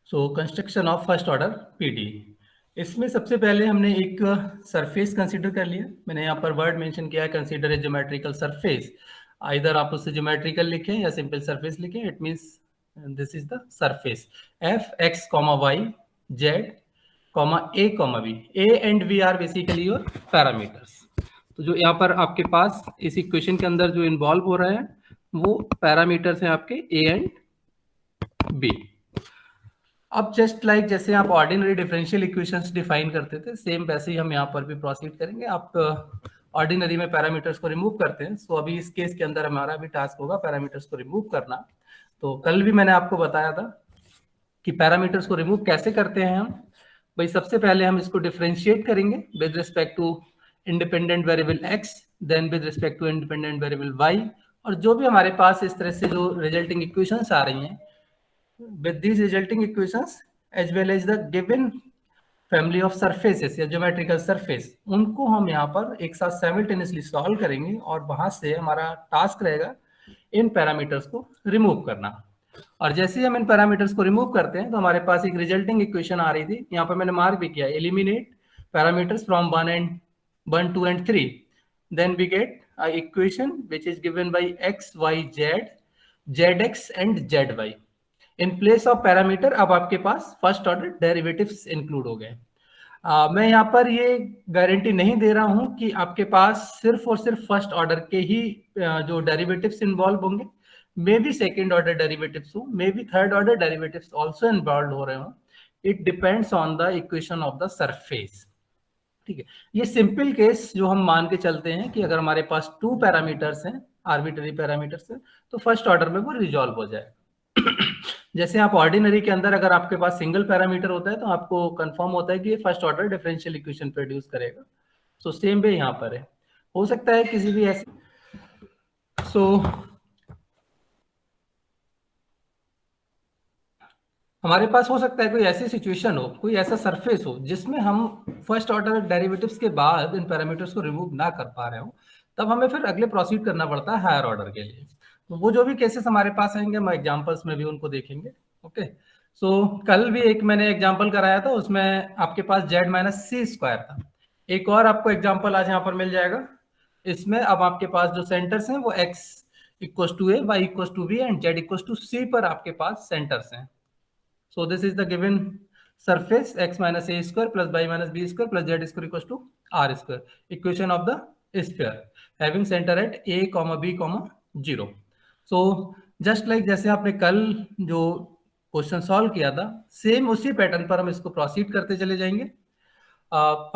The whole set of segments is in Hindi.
So construction of first order PD. इसमें सबसे पहले हमने एक सरफेस कंसीडर कर लिया। मैंने यहाँ पर वर्ड मेंशन किया है consider a geometrical surface. Either आप उससे ज्योमेट्रिकल लिखें या सिंपल सरफेस लिखें, it means this is the surface f x comma y z comma a comma b. A and b are basically your parameters. तो जो यहाँ पर आपके पास इस इक्वेशन के अंदर जो इन्वॉल्व हो रहे हैं वो पैरामीटर्स हैं आपके ए एंड बी। अब जस्ट लाइक जैसे आप ऑर्डिनरी डिफरेंशियल इक्वेशंस डिफाइन करते थे, सेम वैसे ही हम यहाँ पर भी प्रोसीड करेंगे। आप ऑर्डिनरी में पैरामीटर्स को रिमूव करते हैं, सो अभी इस केस के अंदर हमारा भी टास्क होगा पैरामीटर्स को रिमूव करना। तो कल भी मैंने आपको बताया था कि पैरामीटर्स को रिमूव कैसे करते हैं हम। भाई सबसे पहले हम इसको डिफरेंशिएट करेंगे with respect to independent variable x, then with respect to independent variable y, और जो भी हमारे पास इस तरह से जो रिजल्टिंग इक्वेशंस आ रही हैं with these resulting equations as well as the given family of surfaces या geometrical surface, उनको हम यहाँ पर एक साथ simultaneously solve करेंगे और वहां से हमारा टास्क रहेगा इन पैरामीटर्स को रिमूव करना। और जैसे ही हम इन पैरामीटर्स को रिमूव करते हैं तो हमारे पास एक रिजल्टिंग इक्वेशन आ रही थी, यहाँ पर मैंने मार्क भी किया, eliminate parameters from 1, 2 and 3, then we get a equation which is given by x, y, z, zx and zy। In place of parameter अब आपके पास फर्स्ट ऑर्डर डेरिवेटिव्स इंक्लूड हो गए। मैं यहाँ पर ये गारंटी नहीं दे रहा हूँ कि आपके पास सिर्फ और सिर्फ फर्स्ट ऑर्डर के ही जो डेरिवेटिव्स इन्वॉल्व होंगे, may be second order derivatives हो, may be third order derivatives also involve हो रहे हो। It depends on the equation of the surface. ठीक है, ये सिंपल केस जो हम मान के चलते हैं कि अगर हमारे पास 2 पैरामीटर्स हैं, आर्बिट्ररी पैरामीटर्स हैं, तो फर्स्ट ऑर्डर में वो रिजॉल्व हो जाए। जैसे आप ऑर्डिनरी के अंदर अगर आपके पास सिंगल पैरामीटर होता है तो आपको कंफर्म होता है कि ये first order differential equation produce करेगा। सो सेम वे यहाँ पर है, हो सकता है किसी भी ऐसे हमारे पास हो सकता है कोई ऐसी सिचुएशन हो, कोई ऐसा सरफेस हो जिसमें हम फर्स्ट ऑर्डर डेरिवेटिव्स के बाद इन पैरामीटर्स को रिमूव ना कर पा रहे हो, तब हमें फिर अगले प्रोसीड करना पड़ता है हायर ऑर्डर के लिए। तो वो जो भी केसेस हमारे पास आएंगे हम एग्जांपल्स में भी उनको देखेंगे। ओके, सो कल भी एक मैंने एग्जांपल कराया था, उसमें आपके पास z माइनस सी स्क्वायर था। एक और आपको एग्जांपल आज यहाँ पर मिल जाएगा। इसमें अब आपके पास जो सेंटर्स हैं वो x equal to A, Y equal to B and z equal to C पर आपके पास सेंटर्स हैं। So this is the given surface x minus a square plus y minus b square plus z square equals to r square, equation of the sphere having center at a comma b comma 0। So just like जैसे आपने कल जो क्वेश्चन सॉल्व किया था, सेम उसी पैटर्न पर हम इसको प्रोसीड करते चले जाएंगे।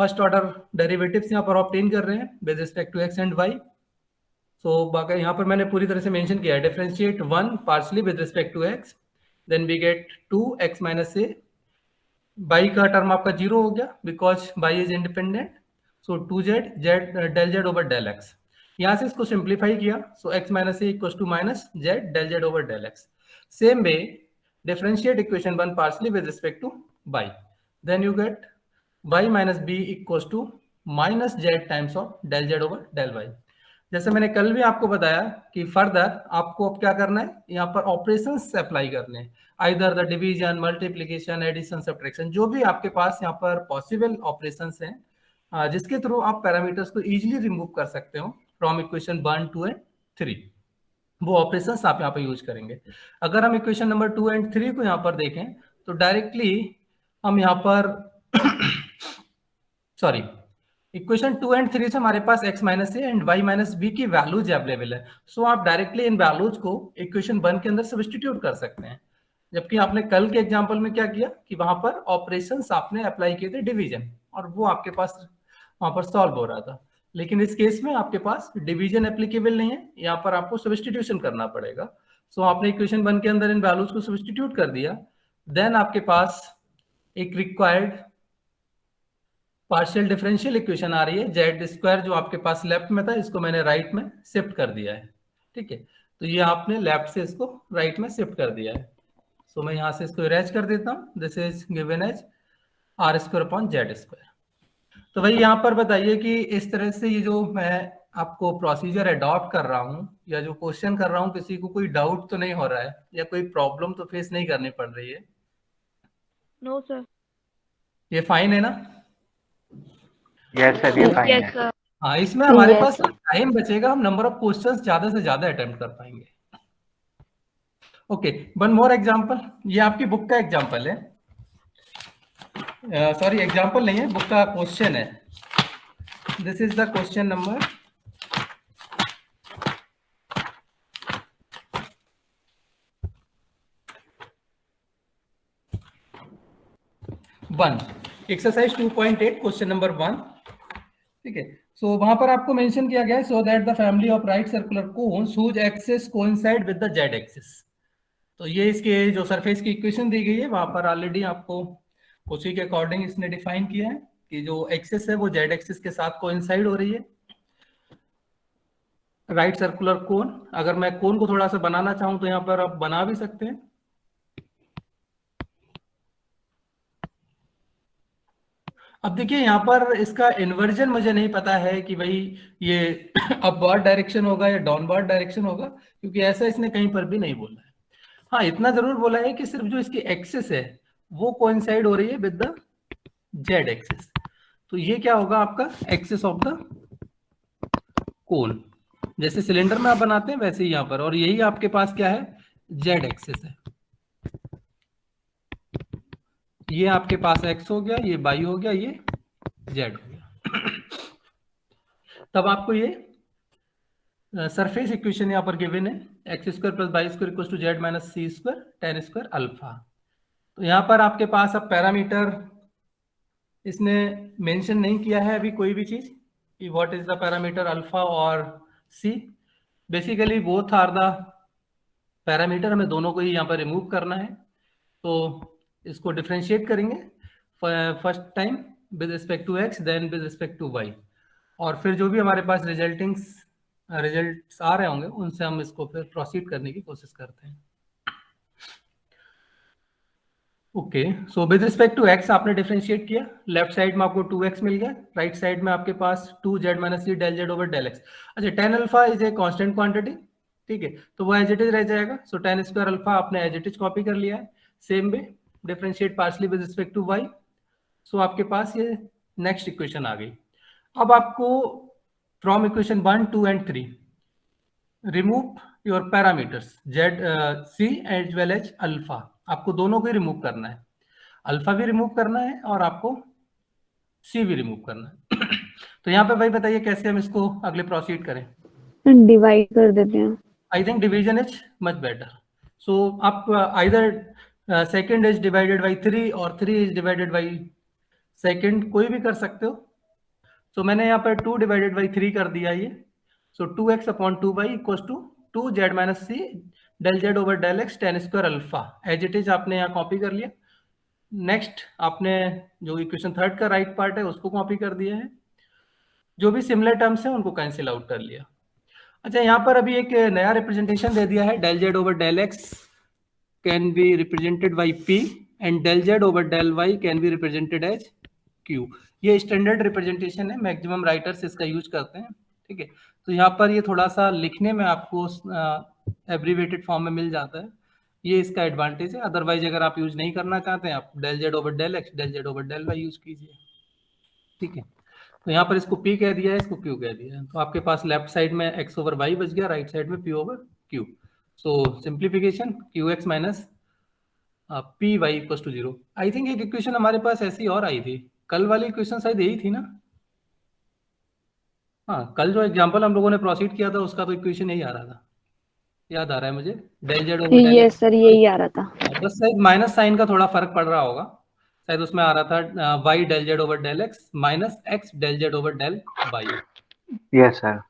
फर्स्ट ऑर्डर डेरिवेटिव्स यहाँ पर ऑब्टेन कर रहे हैं with respect to x and Y. So बाकी यहाँ पर मैंने पूरी तरह से मेंशन किया है, differentiate 1 partially with respect to x, then we get 2x minus a, y का टर्म आपका 0 हो गया because y is independent, so 2z del z over del x। यहाँ से इसको सिंप्लीफाई किया, so x minus a equal to minus z del z over del x। Same way differentiate equation 1 partially with respect to y, then you get y minus b equal to minus z times of del z over del y। जैसे मैंने कल भी आपको बताया कि फर्दर आपको अब क्या करना है, यहाँ पर ऑपरेशंस अप्लाई करने हैं, either the division, multiplication, addition, subtraction, जो भी आपके पास यहाँ पर पॉसिबल ऑपरेशंस हैं जिसके थ्रू आप पैरामीटर्स को इजीली रिमूव कर सकते हो फ्रॉम इक्वेशन 1, 2 एंड 3, वो ऑपरेशंस आप यहाँ पर यूज करेंगे। अगर हम इक्वेशन नंबर 2 एंड 3 को यहाँ पर देखें तो डायरेक्टली हम यहाँ पर सॉरी, इक्वेशन 2 एंड 3 से हमारे पास x minus a and y minus b की वैल्यूज अवेलेबल है। सो आप डायरेक्टली इन वैल्यूज को इक्वेशन 1 के अंदर सब्स्टिट्यूट कर सकते हैं। जबकि आपने कल के एग्जांपल में क्या किया कि वहां पर ऑपरेशंस आपने अप्लाई किए थे डिवीजन, और वो आपके पास वहां पर सॉल्व हो रहा था। लेकिन इस केस में आपके पास डिवीजन एप्लीकेबल नहीं है, यहाँ पर आपको सब्स्टिट्यूशन करना पड़ेगा। सो आपने इक्वेशन 1 के अंदर इन वैल्यूज को सब्स्टिट्यूट कर दिया, देन आपके पास एक रिक्वायर्ड पार्शियल डिफरेंशियल इक्वेशन आ रही है, जेड स्क्वायर जो आपके पास लेफ्ट में था इसको मैंने राइट में शिफ्ट कर दिया है। ठीक है, तो ये आपने लेफ्ट से इसको राइट में शिफ्ट कर दिया है। सो मैं यहाँ से इसको इरेज कर देता हूँ, this is given as r square upon z square. तो भाई यहाँ पर बताइए कि इस तरह से ये जो मैं आपको प्रोसीजर अडॉप्ट कर रहा हूँ या जो क्वेश्चन कर रहा हूँ, किसी को कोई डाउट तो नहीं हो रहा है या कोई प्रॉब्लम तो फेस नहीं करनी पड़ रही है? No sir. ये फाइन है ना? यस सर, ये फाइन यस है। सर। हाँ, इसमें हमारे Yes, पास sir. टाइम बचेगा, हम नंबर ऑफ क्वेश्चंस ज्यादा से ज्यादा अटेम्प्ट कर पाएंगे। Okay, one more example. ये आपकी बुक का एग्जांपल है, सॉरी एग्जांपल नहीं है, बुक का क्वेश्चन है। This is the question number 1, exercise 2.8, question number 1। ठीक है, सो वहां पर आपको मेंशन किया गया है, so that the family of right circular cones whose axis coincide with the z axis. तो ये इसके जो सरफेस की इक्वेशन दी गई है, वहां पर ऑलरेडी आपको उसी के अकॉर्डिंग इसने डिफाइन किया है कि जो एक्सिस है वो जेड एक्सिस के साथ कोइंसाइड हो रही है। राइट सर्कुलर कोन, अगर मैं कोन को थोड़ा सा बनाना चाहूं तो यहां पर आप बना भी सकते हैं। अब देखिए यहाँ पर इसका इन्वर्जन मुझे नहीं पता है कि भाई ये अपवर्ड डायरेक्शन होगा या डाउनवर्ड डायरेक्शन होगा, क्योंकि ऐसा इसने कहीं पर भी नहीं बोला है। हाँ, इतना जरूर बोला है कि सिर्फ जो इसकी एक्सिस है वो कोइंसाइड हो रही है विद द जेड एक्सिस। तो ये क्या होगा आपका एक्सिस ऑफ द कोन, जैसे सिलेंडर में आप बनाते हैं वैसे ही यहाँ पर, और यही आपके पास क्या है, जेड एक्सिस है। ये आपके पास एक्स हो गया, ये वाई हो गया, ये जेड हो गया। तब आपको ये सरफेस इक्वेशन यहाँ पर गिवन है, x square plus y square equal to z minus c square tan square alpha. तो यहाँ पर आपके पास अब पैरामीटर इसने मेंशन नहीं किया है अभी कोई भी चीज कि what is the parameter alpha और C. Basically both are the parameter, हमें दोनों को ही यहाँ पर रिमूव करना है। तो इसको डिफ्रेंशिएट करेंगे first time with respect to x, then with respect to y, और फिर जो भी हमारे पास रिजल्ट्स आ रहे होंगे उनसे हम इसको फिर प्रोसीड करने की कोशिश करते हैं। Okay, so with respect to X आपने डिफरेंशिएट किया, लेफ्ट साइड में आपको 2x मिल गया, राइट साइड में आपके पास 2z माइनस सी del Z over del X. अच्छा, ten alpha is a constant quantity, ठीक है, तो वो एज इट इज रह जाएगा। सो टेन स्क्वायर अल्फा आपने एज इट इज कॉपी कर लिया है। Same way differentiate partially with respect to Y. सो आपके पास ये नेक्स्ट इक्वेशन आ गई। अब आपको from equation 1, 2 and 3 remove your parameters z c as well as alpha. आपको दोनों को ही रिमूव करना है, अल्फा भी रिमूव करना है और आपको सी भी रिमूव करना है। तो यहाँ पे भाई बताइए कैसे हम इसको अगले प्रोसीड करें। डिवाइड कर देते हैं। I think division is much better. So आप either second is divided by 3 और 3 इज डिवाइडेड बाई सेकेंड, कोई भी कर सकते हो। तो मैंने यहाँ पर 2 डिवाइडेड बाई 3 कर दिया ये। So 2x upon 2y equals to 2z minus C del Z over del x tan square alpha, as it is आपने यहाँ कॉपी कर लिया। नेक्स्ट आपने जो इक्वेशन थर्ड का राइट पार्ट है उसको कॉपी कर दिया है, जो भी सिमिलर टर्म्स हैं उनको कैंसिल आउट कर लिया। अच्छा, यहाँ पर अभी एक नया रिप्रेजेंटेशन दे दिया है, del Z over del x can be represented by p and del Z over del y can be represented as q. ये स्टैंडर्ड रिप्रेजेंटेशन है, मैक्सिमम राइटर्स इसका यूज करते हैं, ठीक है। तो यहाँ पर ये थोड़ा सा लिखने में आपको एब्रीवेटेड फॉर्म में मिल जाता है, ये इसका एडवांटेज है। अदरवाइज अगर आप यूज नहीं करना चाहते हैं, आप del Z over del x del Z over del y use कीजिए, ठीक है। तो यहाँ पर इसको p कह दिया है, इसको q कह दिया है, तो आपके पास लेफ्ट साइड में x ओवर y बच गया, राइट साइड में p over q। So simplification qx minus p y equal to 0। I think एक इक्वेशन हमारे पास ऐसी और आई थी, कल वाली इक्वेशन शायद यही थी ना। हाँ, कल जो एग्जांपल हम लोगों ने प्रोसीड किया था उसका तो इक्वेशन यही आ रहा था, याद आ रहा है मुझे, del Z over del yes sir, यही आ रहा था। बस शायद माइनस साइन का थोड़ा फर्क पड़ रहा होगा, शायद उसमें आ रहा था y del Z over del x minus x del Z over del y. Yes sir.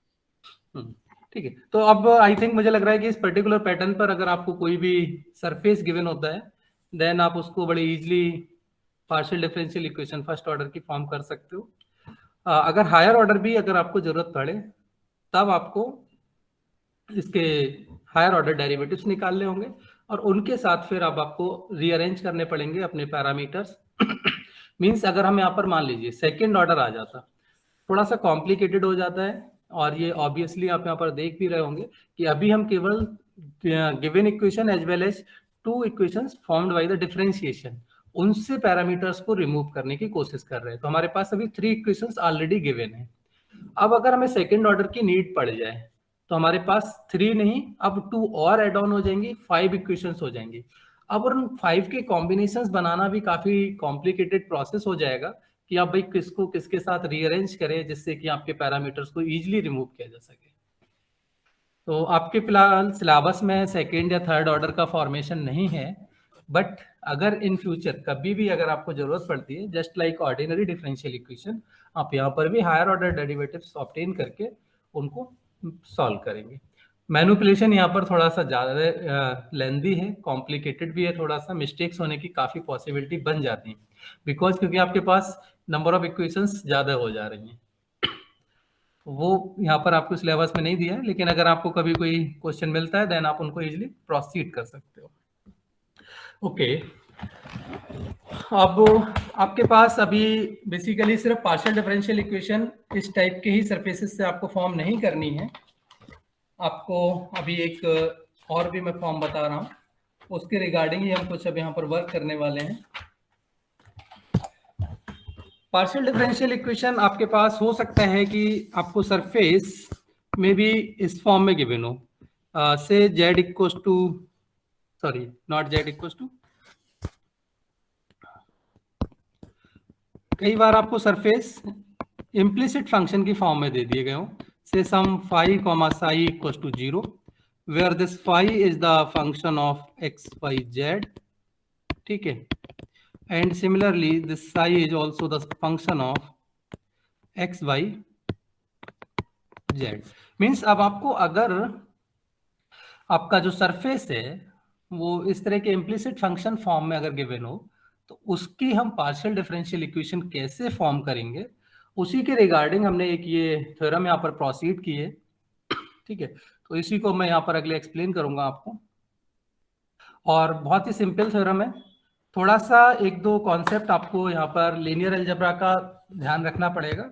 ठीक है, तो अब आई थिंक मुझे लग रहा है कि इस पर्टिकुलर पैटर्न पर अगर आपको कोई भी सरफेस गिवन होता है, देन आप उसको बड़े easily partial differential equation first order की फॉर्म कर सकते हो। अगर हायर ऑर्डर भी अगर आपको जरूरत पड़े तब आपको इसके हायर ऑर्डर डेरिवेटिव्स निकालने होंगे और उनके साथ फिर अब आपको रीअरेंज करने पड़ेंगे अपने पैरामीटर्स। मींस अगर हम यहाँ पर मान लीजिए सेकेंड ऑर्डर आ जाता, थोड़ा सा कॉम्प्लिकेटेड हो जाता है, और ये ऑब्वियसली आप यहाँ पर देख भी रहे होंगे कि अभी हम केवल given equation as well as two equations formed by the differentiation, उनसे पैरामीटर्स को रिमूव करने की कोशिश कर रहे हैं। तो हमारे पास अभी 3 इक्वेशंस ऑलरेडी गिवन है। अब अगर हमें सेकेंड ऑर्डर की नीड पड़ जाए तो हमारे पास 3 नहीं, अब 2 और एड ऑन हो जाएंगी, 5 इक्वेशंस हो जाएंगी। अब उन 5 के कॉम्बिनेशंस बनाना भी काफी कॉम्प्लिकेटेड प्रोसेस हो जाएगा कि आप भाई किसको किसके साथ रीअरेंज करें जिससे कि आपके पैरामीटर्स को इजीली रिमूव किया जा सके। तो आपके फिलहाल सिलेबस में सेकेंड या थर्ड ऑर्डर का फॉर्मेशन नहीं है, बट अगर इन फ्यूचर कभी भी अगर आपको जरूरत पड़ती है, just like ordinary differential equation, आप यहाँ पर भी हायर ऑर्डर डेरिवेटिव्स ऑब्टेन करके उनको सॉल्व करेंगे। मैनिपुलेशन यहाँ पर थोड़ा सा ज़्यादा लेंदी है, कॉम्प्लिकेटेड भी है, थोड़ा सा मिस्टेक्स होने की काफ़ी पॉसिबिलिटी बन जाती है बिकॉज क्योंकि आपके पास नंबर ऑफ इक्वेशंस ज़्यादा हो जा रही हैं। वो यहाँ पर आपको सिलेबस में नहीं दिया है, लेकिन अगर आपको कभी कोई क्वेश्चन मिलता है देन आप उनको इजीली प्रोसीड कर सकते हो। ओके, अब आपके पास अभी बेसिकली सिर्फ पार्शियल डिफरेंशियल इक्वेशन इस टाइप के ही सरफेसेस से आपको फॉर्म नहीं करनी है। आपको अभी एक और भी मैं फॉर्म बता रहा हूँ, उसके रिगार्डिंग ही हम कुछ अब यहाँ पर वर्क करने वाले हैं। पार्शियल डिफरेंशियल इक्वेशन आपके पास हो सकता है कि आपको सरफेस में भी इस फॉर्म में गिवन हो, say z equals to, sorry not z equals to, कई बार आपको सरफेस इम्प्लिसिट फंक्शन की फॉर्म में दे दिए गए हो, say some phi comma psi equals to 0 where this phi is the function of x y z, ठीक है, and similarly this psi is also the function of x y z। Means अब आपको अगर आपका जो सरफेस है वो इस तरह के इम्प्लिसिट फंक्शन फॉर्म में अगर गिवन हो तो उसकी हम पार्शियल डिफरेंशियल इक्वेशन कैसे फॉर्म करेंगे, उसी के रिगार्डिंग हमने एक ये थ्योरम यहाँ पर प्रोसीड की है, ठीक है। तो इसी को मैं यहाँ पर अगले एक्सप्लेन करूंगा आपको, और बहुत ही सिंपल थ्योरम है। थोड़ा सा एक दो कॉन्सेप्ट आपको यहाँ पर लीनियर अलजेब्रा का ध्यान रखना पड़ेगा,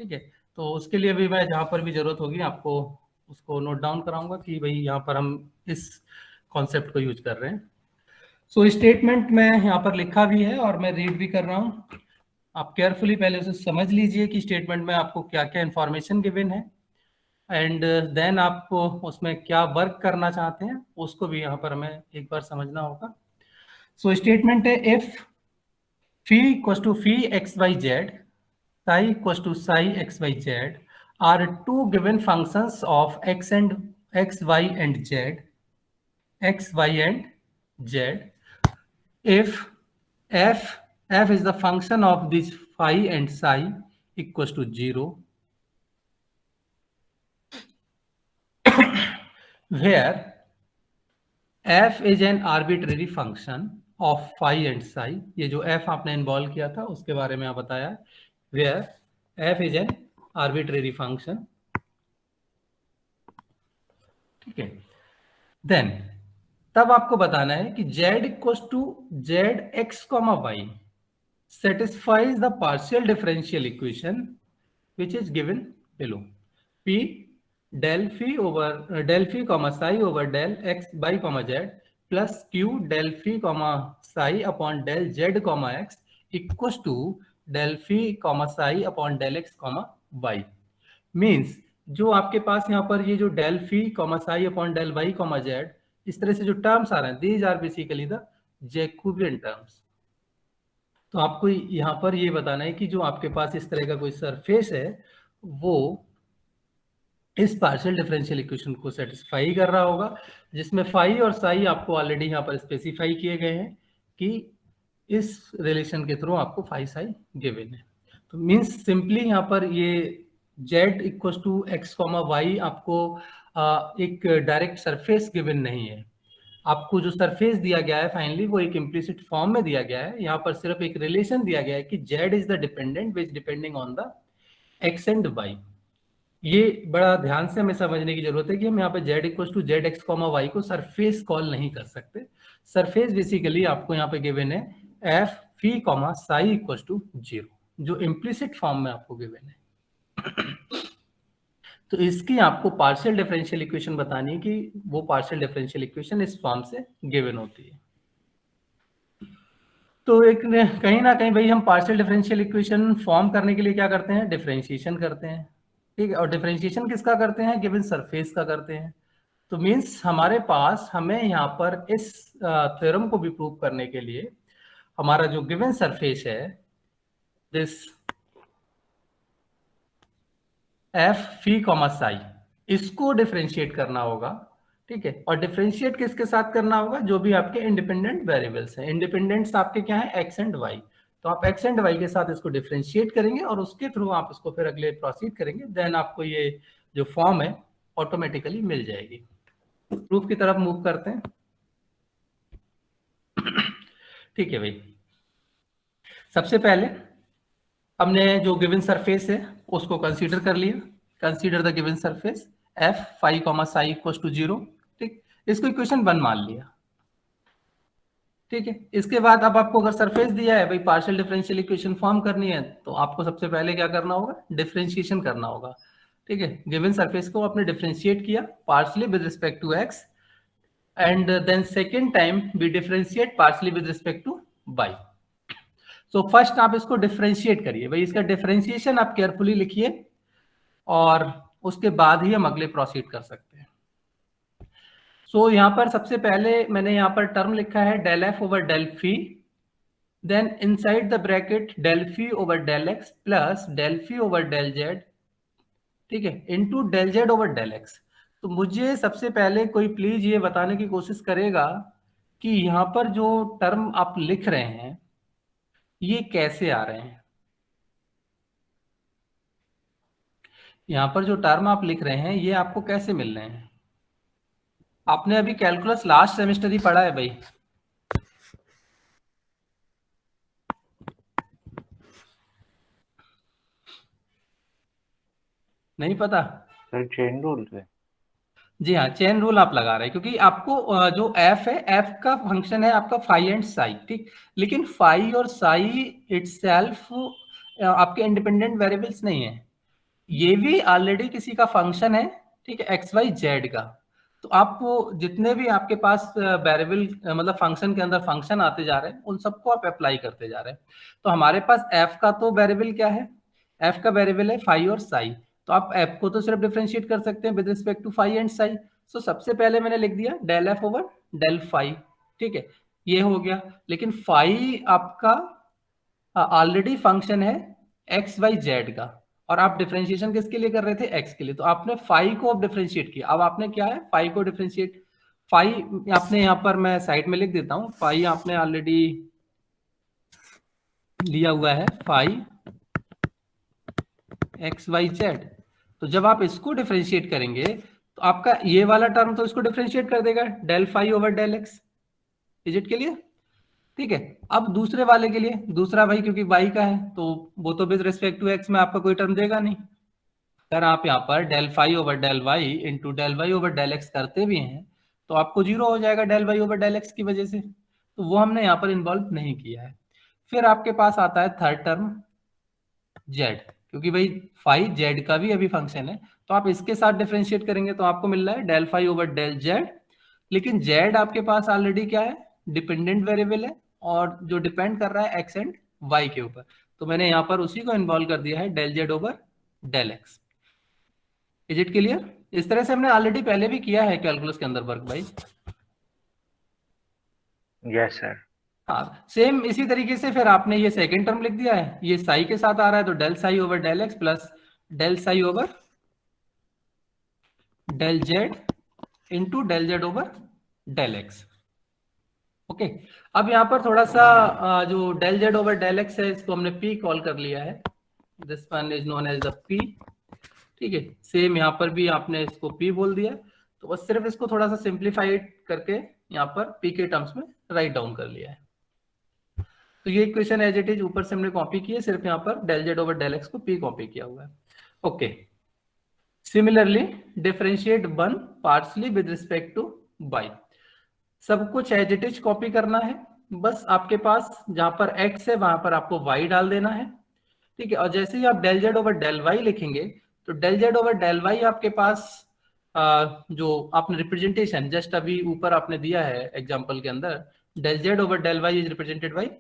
ठीक है। तो उसके लिए भी मैं जहाँ पर भी जरूरत होगी आपको उसको नोट डाउन कराऊंगा कि भाई यहाँ पर हम इस कॉन्सेप्ट को यूज कर रहे हैं। सो स्टेटमेंट में यहाँ पर लिखा भी है और मैं रीड भी कर रहा हूँ, आप केयरफुली पहले उसे समझ लीजिए कि स्टेटमेंट में आपको क्या क्या इंफॉर्मेशन गिवन है, एंड देन आपको उसमें क्या वर्क करना चाहते हैं उसको भी यहाँ पर हमें एक बार समझना होगा। सो स्टेटमेंट है if phi equals to phi xyz, psi equals to psi xyz are two given functions of x, y and z, x, y and z, if f is the function of this phi and psi equals to 0, where f is an arbitrary function of phi and psi, ये जो f आपने इन्वॉल्व किया था उसके बारे में आप बताया, where f is an arbitrary function, ठीक है। देन तब आपको बताना है कि z equals to z x comma y satisfies the partial differential equation which is given below, p del phi over del phi comma psi over del x by comma z plus q del phi comma psi upon del z comma x equals to del phi comma psi upon del x comma y। Means जो आपके पास यहाँ पर ये जो del phi comma psi upon del y comma z इस तरह से जो टर्म्स आ रहे हैं, these are basically the Jacobian terms. तो आपको यहाँ पर ये बताना है कि जो आपके पास इस तरह का कोई सरफेस है वो इस पार्शियल डिफरेंशियल इक्वेशन को सेटिस्फाई कर रहा होगा, जिसमें फाई और साई आपको ऑलरेडी यहाँ पर स्पेसिफाई किए गए हैं कि इस रिलेशन के थ्रू आपको फाई साई गिवन है। तो मीन्स सिंपली यहाँ पर ये z equal to x comma y आपको एक डायरेक्ट सरफेस गिवन नहीं है, आपको जो सरफेस दिया गया है फाइनली वो एक इम्प्लिसिट फॉर्म में दिया गया है। यहाँ पर सिर्फ एक रिलेशन दिया गया है कि z is the dependent which depending on the x and y। ये बड़ा ध्यान से हमें समझने की जरूरत है कि हम यहाँ पे z equal to z x comma y को सरफेस कॉल नहीं कर सकते। सरफेस बेसिकली आपको यहाँ पे गिवन है f phi comma psi equal to 0, जो इम्प्लिसिट फॉर्म में आपको गिवन है। तो इसकी आपको पार्शियल डिफरेंशियल इक्वेशन बतानी है कि वो पार्शियल डिफरेंशियल इक्वेशन इस फॉर्म से गिवन होती है। तो एक कहीं ना कहीं भाई हम पार्शियल डिफरेंशियल इक्वेशन फॉर्म करने के लिए क्या करते हैं, डिफरेंशिएशन करते हैं, ठीक है। और डिफरेंशिएशन किसका करते हैं, गिवन सरफेस का करते हैं। तो मीन्स हमारे पास हमें यहाँ पर इस थ्योरम को भी प्रूव करने के लिए हमारा जो गिवन सरफेस है this F phi comma Sai, इसको डिफरेंशिएट करना होगा, ठीक है। और डिफरेंशिएट किसके साथ करना होगा, जो भी आपके इंडिपेंडेंट वेरिएबल्स हैं। इंडिपेंडेंट्स आपके क्या है, एक्स एंड वाई। तो आप एक्स एंड वाई के साथ इसको डिफरेंशिएट करेंगे और उसके थ्रू आप इसको फिर अगले प्रोसीड करेंगे, देन आपको ये जो फॉर्म है ऑटोमेटिकली मिल जाएगी। प्रूफ की तरफ मूव करते हैं, ठीक है भाई। सबसे पहले हमने जो गिवन सरफेस है उसको कंसीडर कर लिया। Consider the given surface f phi comma psi equal to 0, ठीक। इसको इक्वेशन 1 मान लिया, ठीक है। इसके बाद अब आपको अगर सरफेस दिया है भाई पार्शियल डिफरेंशियल इक्वेशन फॉर्म करनी है, तो आपको सबसे पहले क्या करना होगा, डिफरेंशिएशन करना होगा, ठीक है। गिवन सरफेस को आपने डिफरेंशिएट किया partially with respect to x, and then second time we differentiate partially with respect to Y. So first आप इसको डिफरेंशिएट करिए भाई, इसका डिफरेंशिएशन आप केयरफुली लिखिए और उसके बाद ही हम अगले प्रोसीड कर सकते हैं। सो यहाँ पर सबसे पहले मैंने यहाँ पर टर्म लिखा है del F over del phi, then inside the bracket del phi over del x plus del phi over del z, ठीक है, into del Z over del x. तो मुझे सबसे पहले कोई प्लीज ये बताने की कोशिश करेगा कि यहाँ पर जो टर्म आप लिख रहे हैं ये कैसे आ रहे हैं। यहाँ पर जो टर्म आप लिख रहे हैं ये आपको कैसे मिल रहे हैं। आपने अभी कैलकुलस लास्ट सेमेस्टर ही पढ़ा है भाई, नहीं पता? सर चेन रूल से। जी हाँ, चेन रूल आप लगा रहे हैं क्योंकि आपको जो एफ है, एफ का फंक्शन है आपका फाई एंड साई, ठीक। लेकिन फाई और साई इटसेल्फ आपके इंडिपेंडेंट वेरिएबल्स नहीं है, ये भी ऑलरेडी किसी का फंक्शन है, ठीक है, एक्स वाई जेड का। तो आपको जितने भी आपके पास वेरिएबल मतलब फंक्शन के अंदर फंक्शन आते जा रहे हैं उन सबको आप अप्लाई करते जा रहे हैं। तो हमारे पास एफ का तो वेरिएबल क्या है, एफ का वेरिएबल है फाई और साई। तो आप एफ को तो सिर्फ डिफरेंशिएट कर सकते हैं with respect to phi and psi. So सबसे पहले मैंने लिख दिया del F over del phi, ठीक है, ये हो गया। लेकिन फाई आपका ऑलरेडी फंक्शन है एक्स वाई जेड का, और आप डिफरेंशिएशन किसके लिए कर रहे थे, एक्स के लिए। तो आपने फाई को अब डिफरेंशिएट किया। अब आपने क्या है, फाई को डिफरेंशिएट, फाई आपने यहाँ पर मैं साइड में लिख देता हूँ, फाई आपने ऑलरेडी लिया हुआ है फाई एक्स वाई जेड। तो जब आप इसको डिफरेंशिएट करेंगे तो आपका ये वाला टर्म तो इसको डिफरेंशिएट कर देगा del phi over del x. Is it clear? ठीक है। अब दूसरे वाले के लिए, दूसरा भाई क्योंकि वाई का है तो वो तो विद रिस्पेक्ट टू एक्स में आपका कोई टर्म देगा नहीं। अगर आप यहाँ पर del phi over del y into del y over del x करते भी हैं तो आपको जीरो हो जाएगा del y over del x की वजह से, तो वो हमने यहाँ पर इन्वॉल्व नहीं किया है। फिर आपके पास आता है थर्ड टर्म जेड, क्योंकि भाई फाई जेड का भी अभी फंक्शन है, तो आप इसके साथ डिफरेंशिएट करेंगे तो आपको मिल रहा है del phi over del z. लेकिन जेड आपके पास ऑलरेडी क्या है, डिपेंडेंट वेरिएबल है और जो डिपेंड कर रहा है एक्स एंड वाई के ऊपर, तो मैंने यहाँ पर उसी को इन्वॉल्व कर दिया है del Z over del x. Is it clear? इस तरह से हमने ऑलरेडी पहले भी किया है कैलकुलस के अंदर वर्क भाई। Yes sir. हाँ, सेम इसी तरीके से फिर आपने ये सेकंड टर्म लिख दिया है, ये साई के साथ आ रहा है तो del psi over del x plus del psi over del z into del Z over del x. Okay, अब यहाँ पर थोड़ा सा जो del Z over del x है इसको हमने पी कॉल कर लिया है, this one is known as the p, ठीक है। सेम यहाँ पर भी आपने इसको पी बोल दिया, तो बस सिर्फ इसको थोड़ा सा सिंप्लीफाइड करके यहाँ पर पी के टर्म्स में राइट डाउन कर लिया है। तो ये इक्वेशन एज इट इज ऊपर से हमने कॉपी की है, सिर्फ यहाँ पर del Z over del x को पी कॉपी किया हुआ है। Okay, similarly differentiate one partially with respect to y. सब कुछ एज इट इज कॉपी करना है, बस आपके पास जहां पर x है वहां पर आपको y डाल देना है, ठीक है। और जैसे ही आप del Z over del y लिखेंगे तो del Z over del y आपके पास जो आपने रिप्रेजेंटेशन जस्ट अभी ऊपर आपने दिया है एग्जांपल के अंदर, del Z over del y is represented by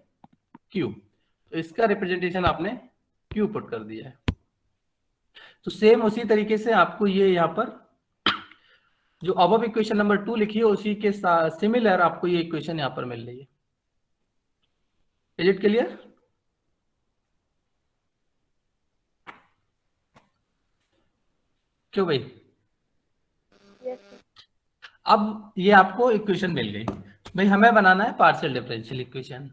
q, तो इसका रिप्रेजेंटेशन आपने क्यू पुट कर दिया है। तो सेम उसी तरीके से आपको ये यहाँ पर जो अबव इक्वेशन नंबर 2 लिखी है उसी के सिमिलर आपको ये इक्वेशन यहाँ पर मिल रही है। Is it clear? क्यों भाई? अब ये आपको इक्वेशन मिल गई भाई, हमें बनाना है पार्शियल डिफरेंशियल इक्वेशन।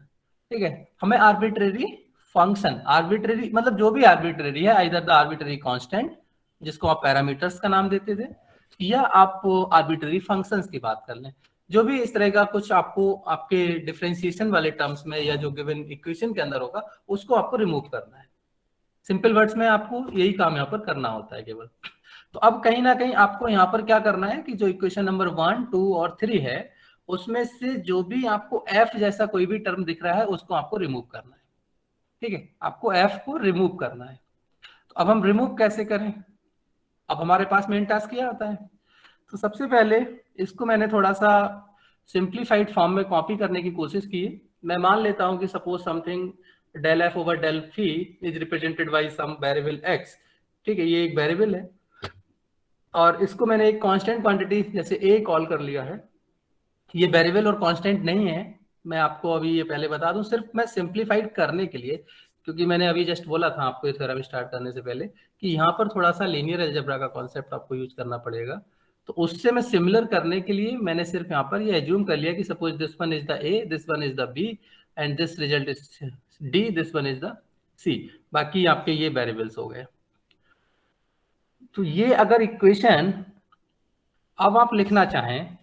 ठीक है, हमें आर्बिट्रेरी फंक्शन, आर्बिट्रेरी मतलब जो भी आर्बिट्रेरी है, आइदर द आर्बिट्रेरी कांस्टेंट जिसको आप पैरामीटर्स का नाम देते थे, या आप आर्बिट्रेरी फंक्शंस की बात कर लें, जो भी इस तरह का कुछ आपको आपके डिफरेंशिएशन वाले टर्म्स में या जो गिवन इक्वेशन के अंदर होगा उसको आपको रिमूव करना है। सिंपल वर्ड्स में आपको यही काम यहाँ पर करना होता है केवल। तो अब कहीं ना कहीं आपको यहाँ पर क्या करना है कि जो इक्वेशन नंबर 1, 2 और 3 है उसमें से जो भी आपको f जैसा कोई भी टर्म दिख रहा है उसको आपको रिमूव करना है। ठीक है, आपको f को रिमूव करना है। तो अब हम रिमूव कैसे करें? अब हमारे पास मेन टास्क क्या होता है, तो सबसे पहले इसको मैंने थोड़ा सा सिंप्लीफाइड फॉर्म में कॉपी करने की कोशिश की। मैं मान लेता हूं कि suppose something del f over del phi इज represented by some variable x। ठीक है, ये एक वेरिएबल है और इसको मैंने एक कांस्टेंट क्वांटिटी जैसे a कॉल कर लिया है। ये वेरिएबल और कांस्टेंट नहीं है, मैं आपको अभी ये पहले बता दूं, सिर्फ मैं सिंप्लीफाइड करने के लिए, क्योंकि मैंने अभी जस्ट बोला था आपको ये थ्योरम स्टार्ट करने से पहले कि यहाँ पर थोड़ा सा लीनियर अलजेब्रा का कॉन्सेप्ट आपको यूज करना पड़ेगा। तो उससे मैं सिमिलर करने के लिए मैंने सिर्फ यहाँ पर ये एज्यूम कर लिया कि suppose this one is the a, this one is the b and this result is d, this one is the c। बाकी आपके ये वेरिएबल्स हो गए। तो ये अगर इक्वेशन अब आप लिखना चाहें,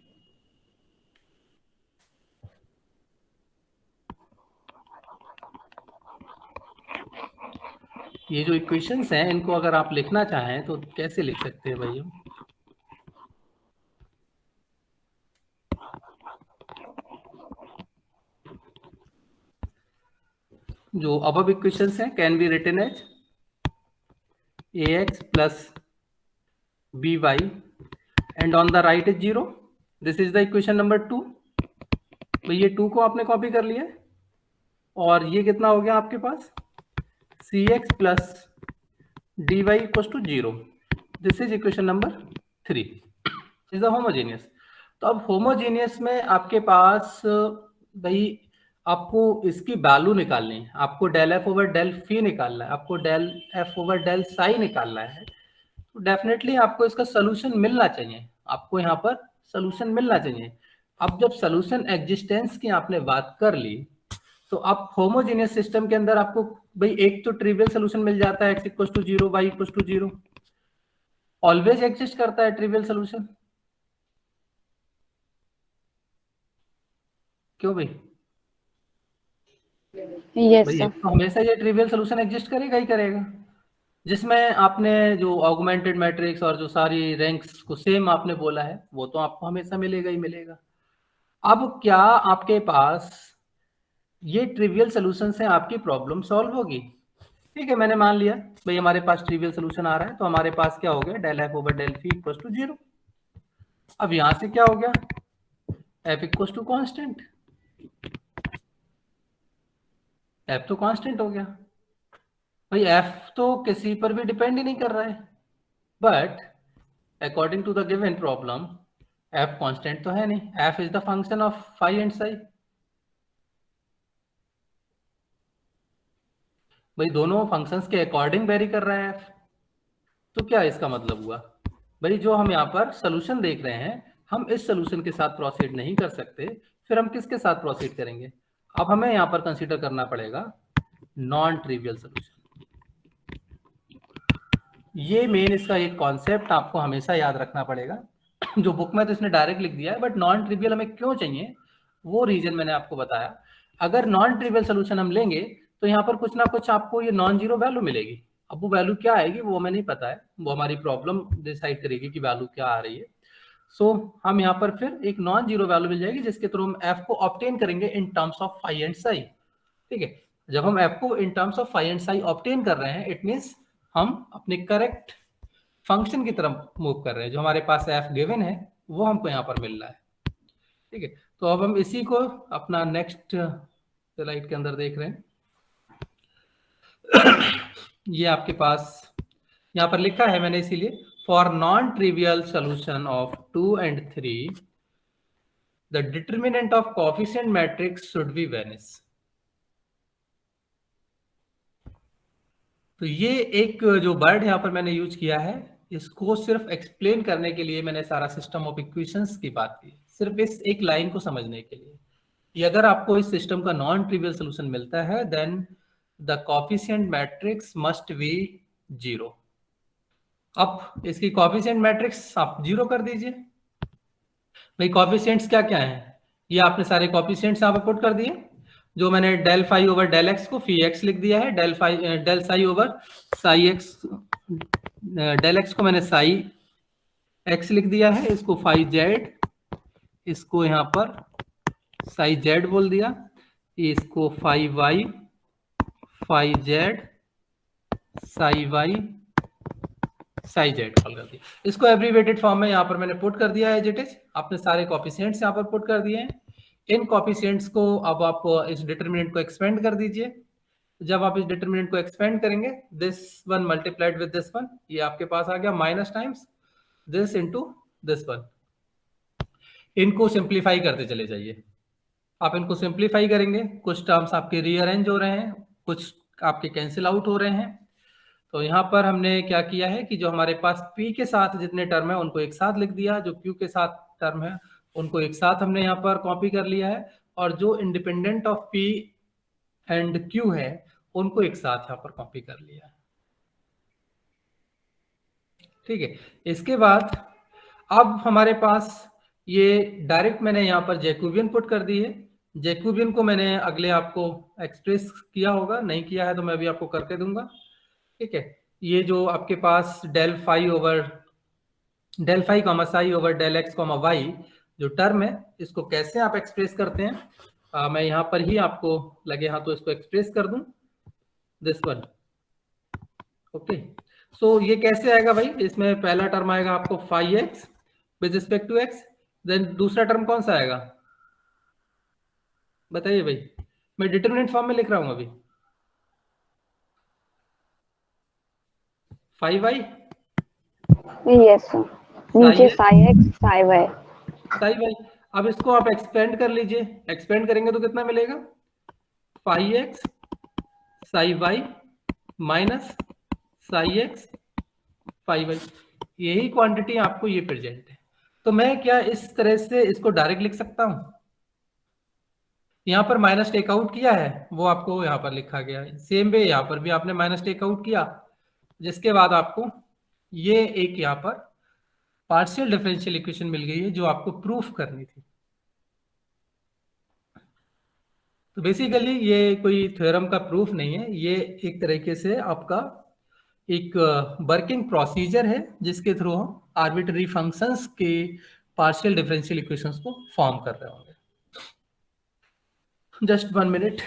ये जो इक्वेशंस हैं इनको अगर आप लिखना चाहें तो कैसे लिख सकते हैं भाई? जो अबव इक्वेशंस हैं can be written as ax plus by and on the right is 0. This is the equation number 2। तो ये 2 को आपने कॉपी कर लिया और ये कितना हो गया आपके पास cx plus dy equals to 0। This is equation number 3 is the homogeneous। तो अब होमोजेनियस में आपके पास भाई आपको इसकी वैल्यू निकालनी है, आपको del f over del phi निकालना है, आपको del f over del psi निकालना है। तो डेफिनेटली आपको इसका सोल्यूशन मिलना चाहिए, आपको यहाँ पर सोल्यूशन मिलना चाहिए। अब जब सोल्यूशन एग्जिस्टेंस की आपने बात कर ली तो आप होमोजेनियस सिस्टम के अंदर आपको भाई एक तो ट्रिवियल सोल्यूशन मिल जाता है, x equal to 0, y equal to 0, always exist करता है ट्रिवियल सोल्यूशन। क्यों भाई? यस भाई सर। तो हमेशा ये ट्रिवियल सोल्यूशन एग्जिस्ट करेगा ही करेगा, जिसमें आपने जो ऑगमेंटेड मैट्रिक्स और जो सारी रैंक्स को सेम आपने बोला है वो तो आपको हमेशा मिलेगा ही मिलेगा। अब क्या आपके पास ये ट्रिवियल सोल्यूशन से आपकी प्रॉब्लम सॉल्व होगी? ठीक है, मैंने मान लिया भाई हमारे पास ट्रिवियल सोल्यूशन आ रहा है, तो हमारे पास क्या हो गया del f over del phi equal to 0। अब यहां से क्या हो गया f इक्वल टू कॉन्स्टेंट, f तो कांस्टेंट हो गया भाई, f तो किसी पर भी डिपेंड ही नहीं कर रहा है, but according to the given problem f constant तो है नहीं, f is the function of phi and psi। भाई दोनों फंक्शंस के अकॉर्डिंग वेरी कर रहा है f। तो क्या इसका मतलब हुआ भाई, जो हम यहाँ पर सोल्यूशन देख रहे हैं हम इस सोल्यूशन के साथ प्रोसीड नहीं कर सकते, फिर हम किसके साथ प्रोसीड करेंगे? अब हमें यहाँ पर कंसीडर करना पड़ेगा नॉन ट्रिवियल सोल्यूशन। ये मेन इसका एक कॉन्सेप्ट आपको हमेशा याद रखना पड़ेगा। जो बुक में तो इसने डायरेक्ट लिख दिया है, बट नॉन ट्रिवियल हमें क्यों चाहिए वो रीजन मैंने आपको बताया। अगर नॉन ट्रिवियल सोल्यूशन हम लेंगे तो यहाँ पर कुछ ना कुछ आपको ये नॉन जीरो वैल्यू मिलेगी। अब वो वैल्यू क्या आएगी वो हमें नहीं पता है, वो हमारी प्रॉब्लम डिसाइड करेगी कि वैल्यू क्या आ रही है। सो हम यहाँ पर फिर एक नॉन जीरो वैल्यू मिल जाएगी जिसके थ्रू हम एफ को ऑब्टेन करेंगे in terms of phi and psi. ठीक है, जब हम एफ को in terms of phi and psi obtain कर रहे हैं इट मीन्स हम अपने करेक्ट फंक्शन की तरफ मूव कर रहे हैं। जो हमारे पास एफ गिवन है वो हमको यहाँ पर मिल रहा है। ठीक है, तो अब हम इसी को अपना नेक्स्ट स्लाइड के अंदर देख रहे हैं। ये आपके पास यहाँ पर लिखा है मैंने, इसीलिए for non trivial solution of 2 and 3 the determinant of coefficient matrix should be Venice. तो ये एक जो वर्ड यहाँ पर मैंने यूज किया है, इसको सिर्फ एक्सप्लेन करने के लिए मैंने सारा सिस्टम ऑफ इक्वेशंस की बात की, सिर्फ इस एक लाइन को समझने के लिए कि अगर आपको इस सिस्टम का नॉन ट्रिवियल सोल्यूशन मिलता है then the coefficient matrix must be 0। अब इसकी कोएफिशिएंट मैट्रिक्स आप 0 कर दीजिए। भाई कोएफिशिएंट्स क्या क्या हैं, ये आपने सारे कोएफिशिएंट्स यहाँ पर पुट कर दिए। जो मैंने del phi over del x को फी एक्स लिख दिया है, del psi over psi x, del x को मैंने साई एक्स लिख दिया है, इसको फाई जेड, इसको यहाँ पर साई जेड बोल दिया, इसको phi y, phi z, psi y, psi z call कर दिया। इसको एब्रीवेटेड फॉर्म में यहाँ पर मैंने पुट कर दिया है एज इट इज। आपने सारे कोएफिशिएंट्स यहाँ पर पुट कर दिए हैं। इन कोएफिशिएंट्स को अब आप इस डिटरमिनेंट को एक्सपेंड कर दीजिए। जब आप इस डिटरमिनेंट को एक्सपेंड करेंगे, this one multiplied with this one, ये आपके पास आ गया minus times this into this one. इनको सिंप्लीफाई करते चले जाइए। आप इनको सिंप्लीफाई करेंगे, कुछ टर्म्स आपके रीअरेंज हो रहे हैं, कुछ आपके कैंसिल आउट हो रहे हैं। तो यहाँ पर हमने क्या किया है कि जो हमारे पास P के साथ जितने टर्म है उनको एक साथ लिख दिया, जो Q के साथ टर्म है उनको एक साथ हमने यहाँ पर कॉपी कर लिया है, और जो independent of P and Q है उनको एक साथ यहाँ पर कॉपी कर लिया है। ठीक है, इसके बाद अब हमारे पास ये डायरेक्ट मैंने यहाँ पर जैकोबियन पुट कर दी है। जैकोबियन को मैंने अगले आपको एक्सप्रेस किया होगा, नहीं किया है तो मैं अभी आपको करके दूंगा। ठीक है, ये जो आपके पास del phi over del phi comma psi over del x comma Y जो टर्म है, इसको कैसे आप एक्सप्रेस करते हैं, मैं यहाँ पर ही आपको लगे हाथों इसको एक्सप्रेस कर दूं, दिस वन। ओके, सो ये कैसे आएगा भाई, इसमें पहला टर्म आएगा आपको phi x with respect to x, then दूसरा टर्म कौन सा आएगा बताइए भाई, मैं डिटरमिनेंट फॉर्म में लिख रहा हूं अभी, फाई वाई, यस सर, नीचे psi x psi y. Psi y. अब इसको आप एक्सपेंड कर लीजिए, एक्सपेंड करेंगे तो कितना मिलेगा, phi x psi y minus psi x phi y, यही क्वांटिटी आपको ये प्रेजेंट है। तो मैं क्या इस तरह से इसको डायरेक्ट लिख सकता हूं, यहाँ पर माइनस टेक आउट किया है वो आपको यहाँ पर लिखा गया है, सेम वे यहाँ पर भी आपने माइनस टेक आउट किया, जिसके बाद आपको ये एक यहाँ पर पार्शियल डिफरेंशियल इक्वेशन मिल गई है जो आपको प्रूफ करनी थी। तो बेसिकली ये कोई थ्योरम का प्रूफ नहीं है, ये एक तरीके से आपका एक वर्किंग प्रोसीजर है जिसके थ्रू हम आर्बिट्ररी फंक्शंस के पार्शियल डिफरेंशियल इक्वेशंस को फॉर्म कर रहे होंगे। Just 1 minute.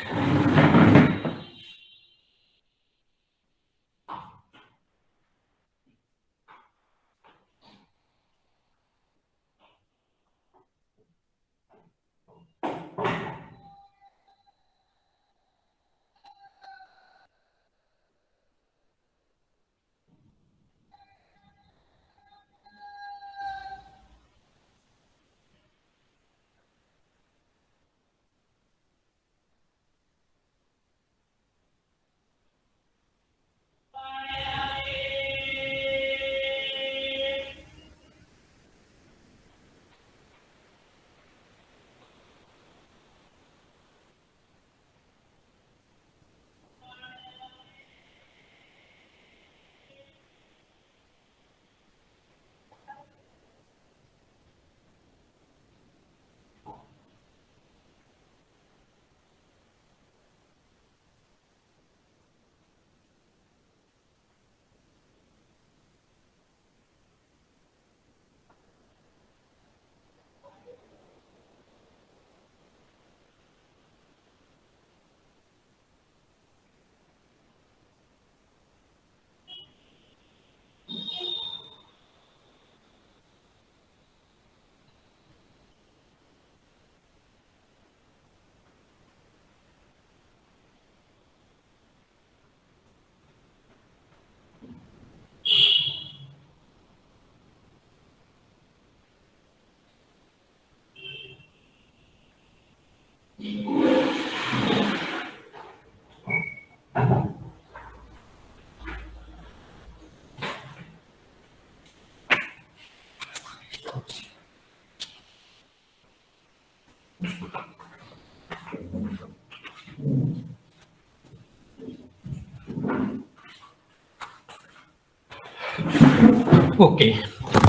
ओके,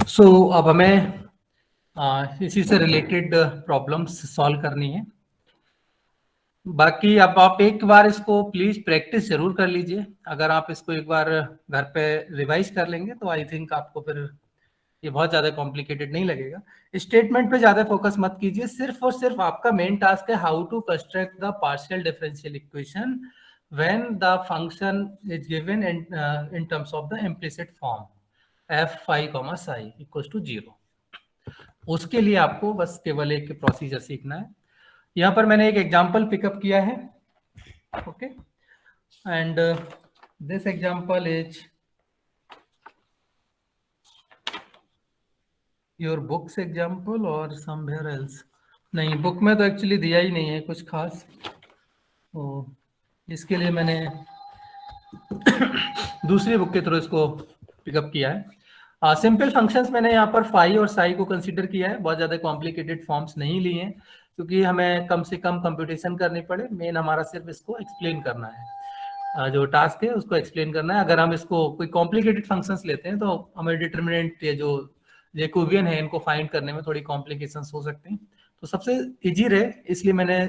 सो अब हमें इसी से रिलेटेड प्रॉब्लम्स सॉल्व करनी है। बाकी अब आप एक बार इसको प्लीज प्रैक्टिस जरूर कर लीजिए। अगर आप इसको एक बार घर पे रिवाइज कर लेंगे तो आई थिंक आपको फिर ये बहुत ज्यादा कॉम्प्लिकेटेड नहीं लगेगा। स्टेटमेंट पे ज्यादा फोकस मत कीजिए, सिर्फ और सिर्फ आपका मेन टास्क है how to construct the partial differential equation when the function is given in terms of the implicit form f phi, psi equals to 0। उसके लिए आपको बस केवल एक प्रोसीजर सीखना है। यहाँ पर मैंने एक एग्जांपल पिकअप किया है, okay, and this example is your books example और समवेयर एल्स। नहीं, बुक में तो एक्चुअली दिया ही नहीं है कुछ खास, तो इसके लिए मैंने दूसरी बुक के थ्रू इसको पिकअप किया है। सिंपल फंक्शंस मैंने यहाँ पर फाई और साई को कंसीडर किया है, बहुत ज़्यादा कॉम्प्लिकेटेड फॉर्म्स नहीं लिए हैं क्योंकि हमें कम से कम कंप्यूटेशन करनी पड़े। मेन हमारा सिर्फ इसको एक्सप्लेन करना है, जो टास्क है उसको एक्सप्लेन करना है। अगर हम इसको कोई कॉम्प्लिकेटेड फंक्शंस लेते हैं तो हमें डिटर्मिनेंट ये जो जैकोबियन है इनको फाइंड करने में थोड़ी कॉम्प्लिकेशंस हो सकते हैं। तो सबसे इजी रहे इसलिए मैंने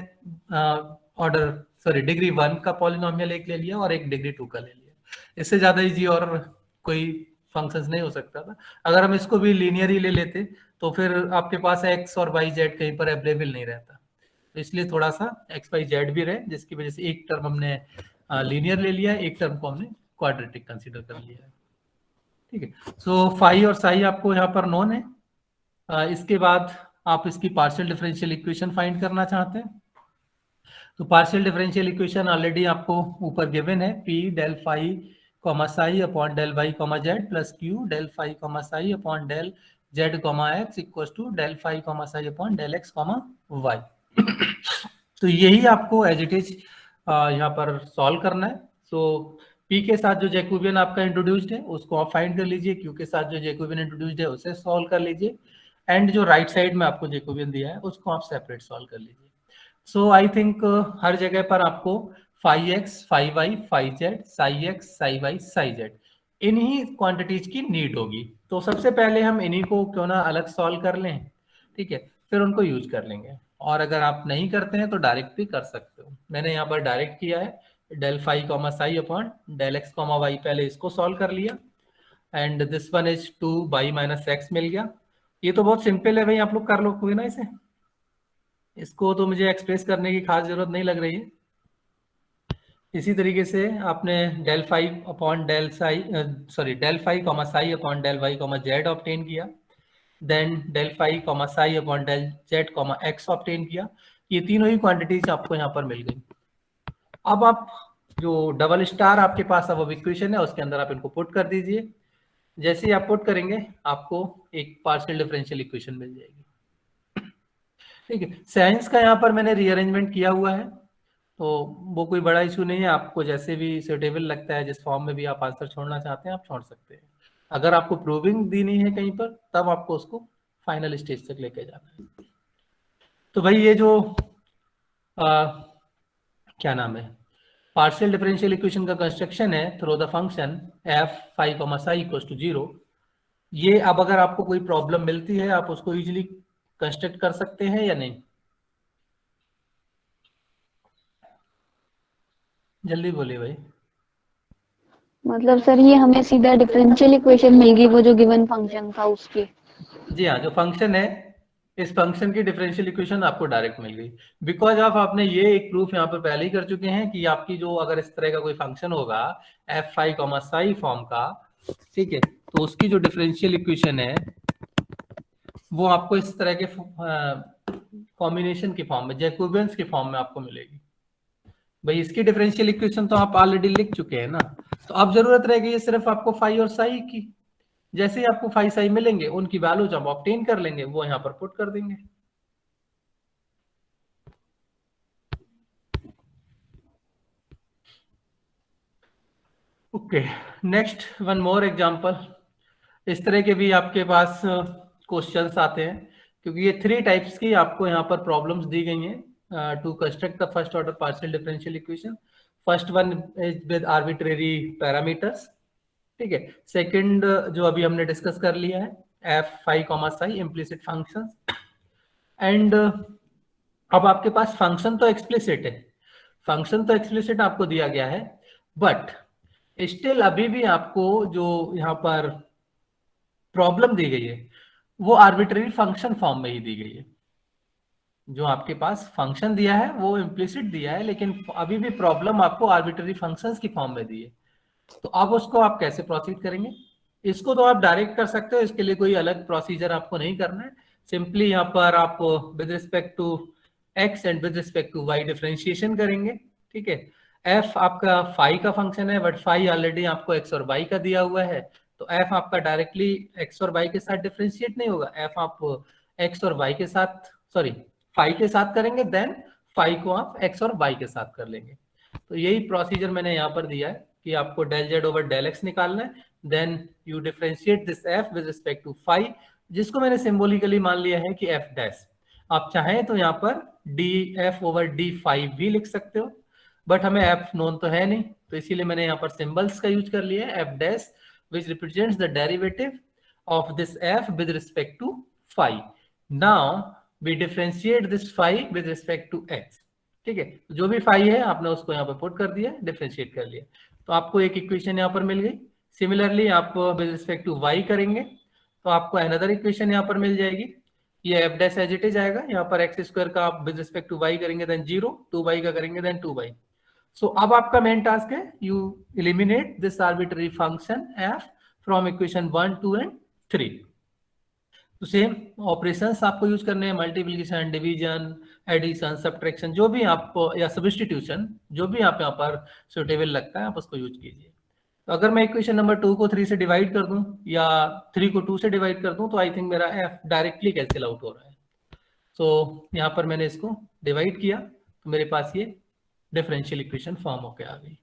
डिग्री 1 का पॉलिनोमियल एक ले लिया और एक डिग्री 2 का ले लिया। इससे ज़्यादा इजी और कोई फंक्शंस नहीं हो सकता था। अगर हम इसको भी लीनियर ही ले लेते तो फिर आपके पास x और y z कहीं पर अवेलेबल नहीं रहता, तो इसलिए थोड़ा सा x y z भी रहे, जिसकी वजह से एक टर्म हमने लीनियर ले लिया, एक टर्म को हमने क्वाड्रेटिक कंसीडर कर लिया है। ठीक है, सो फाई और साई आपको यहाँ पर नोन है। इसके बाद आप इसकी पार्शियल डिफरेंशियल इक्वेशन फाइंड करना चाहते हैं, तो पार्शियल डिफरेंशियल इक्वेशन ऑलरेडी आपको ऊपर गिवन है, p del phi comma psi upon del Y comma z plus q del phi comma psi upon del Z comma x equal to del phi comma psi upon del x comma y. तो यही आपको एज इट इज यहाँ पर सॉल्व करना है। सो p के साथ जो जैकोबियन आपका इंट्रोड्यूस्ड है उसको आप फाइंड कर लीजिए, q के साथ जो जैकोबियन इंट्रोड्यूस्ड है उसे सॉल्व कर लीजिए, एंड जो राइट साइड में आपको जैकोबियन दिया है उसको आप सेपरेट सॉल्व कर लीजिए। सो आई थिंक हर जगह पर आपको phi x, phi y, phi z, psi x, psi y, psi z इन्हीं क्वांटिटीज की नीड होगी। तो सबसे पहले हम इन्हीं को क्यों ना अलग सॉल्व कर लें, ठीक है, फिर उनको यूज कर लेंगे। और अगर आप नहीं करते हैं तो डायरेक्ट भी कर सकते हो। मैंने यहाँ पर डायरेक्ट किया है, del phi comma psi upon del x comma Y, पहले इसको सॉल्व कर लिया, and this one is 2 by minus X मिल गया। ये तो बहुत सिंपल है भाई, आप लोग कर लो कोई ना इसे, इसको तो मुझे एक्सप्रेस करने की खास जरूरत नहीं लग रही है। इसी तरीके से आपने del phi upon del psi del phi comma psi upon del Y comma Z obtain किया, then del phi comma psi upon del Z comma X obtain किया। ये तीनों ही क्वांटिटीज आपको यहाँ पर मिल गई। अब आप जो डबल स्टार आपके पास अब इक्वेशन है उसके अंदर आप इनको पुट कर दीजिए। जैसे ही आप पुट करेंगे आपको एक पार्शियल डिफरेंशियल इक्वेशन मिल जाएगी। ठीक है, साइंस का यहाँ पर मैंने रीअरेंजमेंट किया हुआ है, तो वो कोई बड़ा इशू नहीं है। आपको जैसे भी सुटेबल लगता है, जिस फॉर्म में भी आप आंसर छोड़ना चाहते हैं आप छोड़ सकते हैं। अगर आपको प्रूविंग देनी है कहीं पर तब आपको उसको फाइनल स्टेज तक लेके जाना है। तो भाई ये जो क्या नाम है, पार्शियल डिफरेंशियल इक्वेशन का कंस्ट्रक्शन है through the function f phi comma psi equals to 0। ये अब अगर आपको कोई प्रॉब्लम मिलती है आप उसको इजीली कंस्ट्रक्ट कर सकते हैं या नहीं, जल्दी बोलिए भाई। मतलब सर ये हमें सीधा डिफरेंशियल इक्वेशन मिल गई, वो जो गिवन फंक्शन था उसकी। जी हाँ, जो फंक्शन है इस फंक्शन की डिफरेंशियल इक्वेशन आपको डायरेक्ट मिल गई, बिकॉज आप आपने ये एक प्रूफ यहाँ पर पहले ही कर चुके हैं कि आपकी जो अगर इस तरह का कोई फंक्शन होगा f phi comma psi form का, ठीक है, तो उसकी जो डिफरेंशियल इक्वेशन है वो आपको इस तरह के कॉम्बिनेशन की फॉर्म में, जैकोबियंस की फॉर्म में आपको मिलेगी। भाई इसकी डिफरेंशियल इक्वेशन तो आप ऑलरेडी लिख चुके हैं ना, तो अब जरूरत रहेगी सिर्फ आपको फाई और साई की। जैसे ही आपको फाई साई मिलेंगे उनकी वैल्यू जब ऑब्टेन कर लेंगे वो यहाँ पर पुट कर देंगे। Okay, next one more example. इस तरह के भी आपके पास क्वेश्चंस आते हैं, क्योंकि ये 3 टाइप्स की आपको यहाँ पर प्रॉब्लम्स दी गई हैं to construct the first order partial differential equation. First one is with arbitrary parameters, ठीक है। सेकंड जो अभी हमने डिस्कस कर लिया है f phi comma psi implicit functions, and अब आपके पास फंक्शन तो एक्सप्लिसिट है, फंक्शन तो एक्सप्लिसिट आपको दिया गया है, बट स्टिल अभी भी आपको जो यहाँ पर प्रॉब्लम दी गई है वो आर्बिट्रेरी फंक्शन फॉर्म में ही दी गई है। जो आपके पास फंक्शन दिया है वो इम्प्लिसिट दिया है, लेकिन अभी भी प्रॉब्लम आपको आर्बिट्रेरी फंक्शंस की फॉर्म में दी है। तो अब उसको आप कैसे प्रोसीड करेंगे? इसको तो आप डायरेक्ट कर सकते हो, इसके लिए कोई अलग प्रोसीजर आपको नहीं करना है। सिंपली यहाँ पर आप with respect to x and with respect to y differentiation करेंगे, ठीक है। एफ आपका फाई का फंक्शन है, बट फाई ऑलरेडी आपको एक्स और वाई का दिया हुआ है, तो एफ आपका डायरेक्टली एक्स और वाई के साथ डिफरेंशिएट नहीं होगा। एफ आप एक्स और वाई के साथ, सॉरी फाई के साथ करेंगे, देन फाई को आप एक्स और वाई के साथ कर लेंगे। तो यही प्रोसीजर मैंने यहाँ पर दिया है कि आपको del Z over del x निकालना है, then you differentiate this f with respect to phi, जिसको मैंने सिंबॉलिकली मान लिया है कि एफ डैश। आप चाहें तो यहाँ पर d f over d phi भी लिख सकते हो, बट हमें एफ नोन तो है नहीं, तो इसीलिए मैंने यहाँ पर सिंबल्स का यूज कर लिया है, F dash which represents the derivative of this f with respect to phi. Now we differentiate this phi with respect to x, ठीक है। जो भी phi है आपने उसको यहाँ पर पुट कर दिया, डिफरेंशिएट कर लिया, तो आपको एक इक्वेशन यहाँ पर मिल गई। सिमिलरली आप विद रिस्पेक्ट टू y करेंगे तो आपको अनदर इक्वेशन यहाँ पर मिल जाएगी। ये f dash as it is आएगा, यहाँ पर एक्स स्क्वायर का आप विद रिस्पेक्ट टू y करेंगे देन 0, 2y का करेंगे देन 2y। सो अब आपका मेन टास्क है you eliminate this arbitrary function f from equation 1, 2 and 3। तो सेम ऑपरेशंस आपको यूज करने हैं, मल्टीप्लिकेशन, डिवीजन, एडिशन, सब्ट्रैक्शन, जो भी आप, या सब्स्टिट्यूशन, जो भी आप यहाँ पर सुटेबल लगता है आप उसको यूज कीजिए। तो अगर मैं इक्वेशन नंबर 2 को 3 से डिवाइड कर दूं या 3 को 2 से डिवाइड कर दूं, तो आई थिंक मेरा f डायरेक्टली कैंसिल आउट हो रहा है। तो यहाँ पर मैंने इसको डिवाइड किया तो मेरे पास ये डिफरेंशियल इक्वेशन फॉर्म होकर आ गई।